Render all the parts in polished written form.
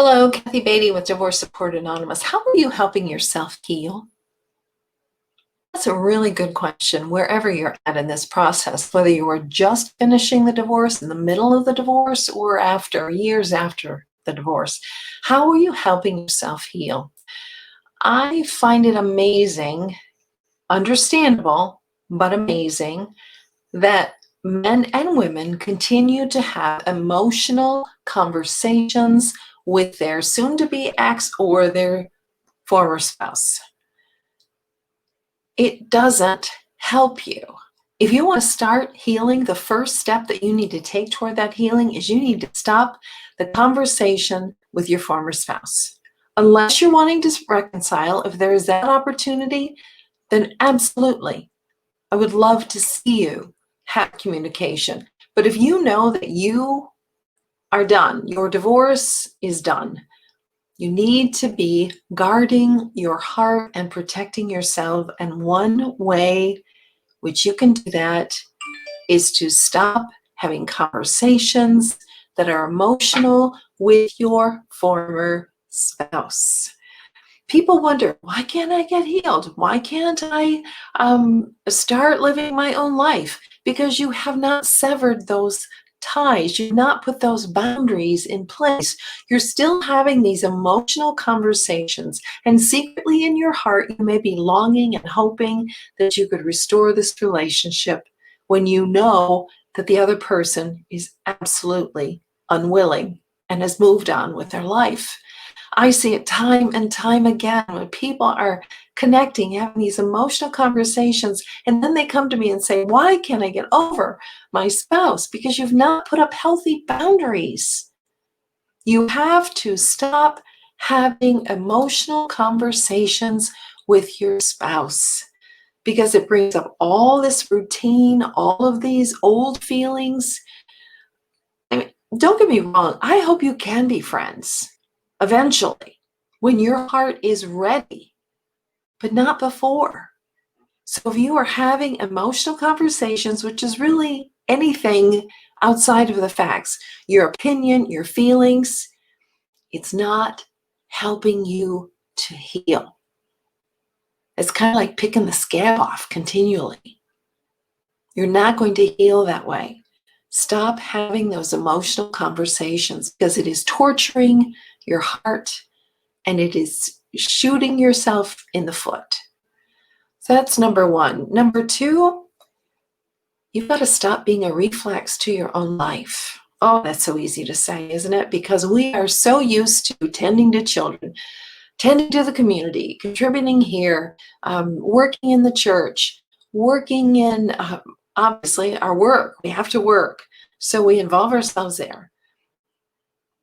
Hello, Kathy Beatty with Divorce Support Anonymous. How are you helping yourself heal? That's a really good question, wherever you're at in this process, whether you are just finishing the divorce, in the middle of the divorce, or after, years after the divorce. How are you helping yourself heal? I find it amazing, understandable, but amazing that men and women continue to have emotional conversations with their soon to be ex or their former spouse. It doesn't help you. If you want to start healing, the first step that you need to take toward that healing is you need to stop the conversation with your former spouse. Unless you're wanting to reconcile, if there is that opportunity, then absolutely, I would love to see you have communication. But if you know that you are done, your divorce is done, you need to be guarding your heart and protecting yourself. And one way which you can do that is to stop having conversations that are emotional with your former spouse. People wonder, why can't I get healed? Why can't I start living my own life? Because you have not severed those ties. You've not put those boundaries in place. You're still having these emotional conversations, and secretly in your heart, you may be longing and hoping that you could restore this relationship when you know that the other person is absolutely unwilling and has moved on with their life. I see it time and time again when people are connecting, having these emotional conversations, and then they come to me and say, why can't I get over my spouse? Because you've not put up healthy boundaries. You have to stop having emotional conversations with your spouse because it brings up all this routine, all of these old feelings. I mean, don't get me wrong, I hope you can be friends eventually, when your heart is ready, but not before. So if you are having emotional conversations, which is really anything outside of the facts, your opinion, your feelings, it's not helping you to heal. It's kind of like picking the scab off continually. You're not going to heal that way. Stop having those emotional conversations because it is torturing your heart and it is shooting yourself in the foot. So that's number one. Number two, you've got to stop being a reflex to your own life. Oh, that's so easy to say, isn't it? Because we are so used to tending to children, tending to the community, contributing here, working in the church, working in, obviously, our work. We have to work. So we involve ourselves there.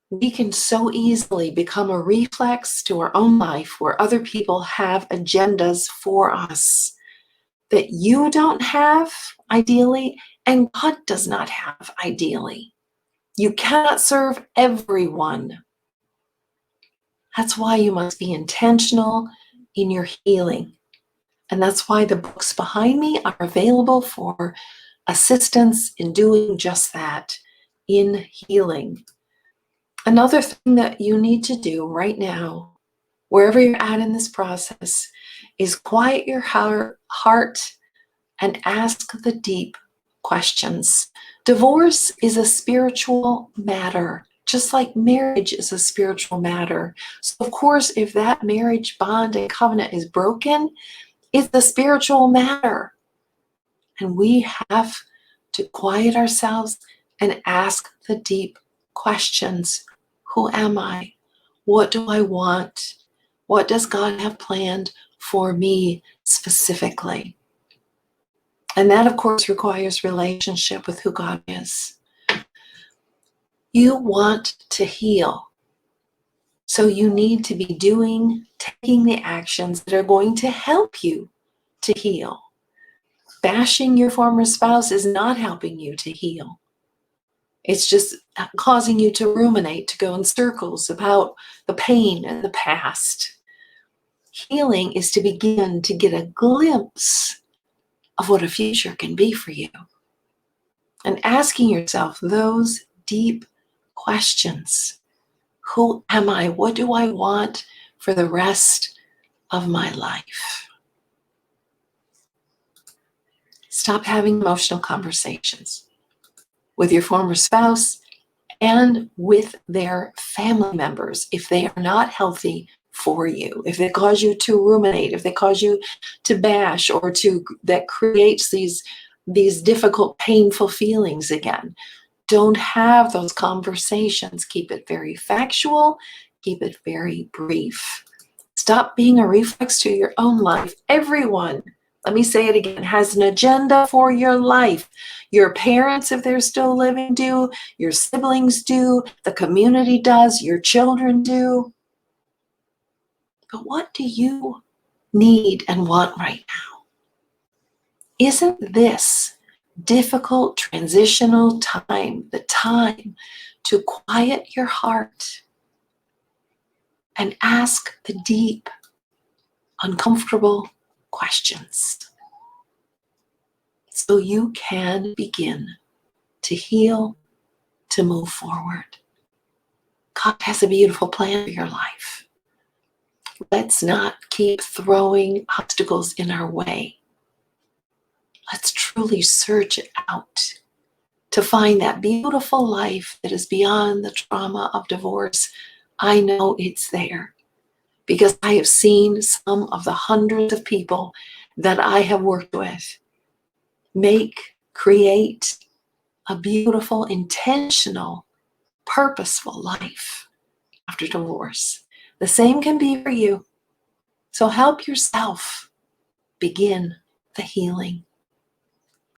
We can so easily become a reflex to our own life where other people have agendas for us that you don't have, ideally, and God does not have, ideally. You cannot serve everyone. That's why you must be intentional in your healing. And that's why the books behind me are available for assistance in doing just that, in healing. Another thing that you need to do right now, wherever you're at in this process, is quiet your heart and ask the deep questions. Divorce is a spiritual matter, just like marriage is a spiritual matter. So, of course, if that marriage bond and covenant is broken, it's a spiritual matter. And we have to quiet ourselves and ask the deep questions. Who am I? What do I want? What does God have planned for me specifically? And that, of course, requires relationship with who God is. You want to heal. So you need to be taking the actions that are going to help you to heal. Bashing your former spouse is not helping you to heal. It's just causing you to ruminate, to go in circles about the pain and the past. Healing is to begin to get a glimpse of what a future can be for you. And asking yourself those deep questions. Who am I? What do I want for the rest of my life? Stop having emotional conversations with your former spouse and with their family members if they are not healthy for you, if they cause you to ruminate, if they cause you to bash, or that creates these difficult, painful feelings again. Don't have those conversations. Keep it very factual. Keep it very brief. Stop being a reflex to your own life. Everyone, let me say it again, has an agenda for your life. Your parents, if they're still living, do. Your siblings do. The community does. Your children do. But what do you need and want right now? Isn't this difficult transitional time the time to quiet your heart and ask the deep, uncomfortable questions so you can begin to heal, to move forward? God has a beautiful plan for your life. Let's not keep throwing obstacles in our way. Let's truly search it out to find that beautiful life that is beyond the trauma of divorce. I know it's there because I have seen some of the hundreds of people that I have worked with create a beautiful, intentional, purposeful life after divorce. The same can be for you. So help yourself begin the healing.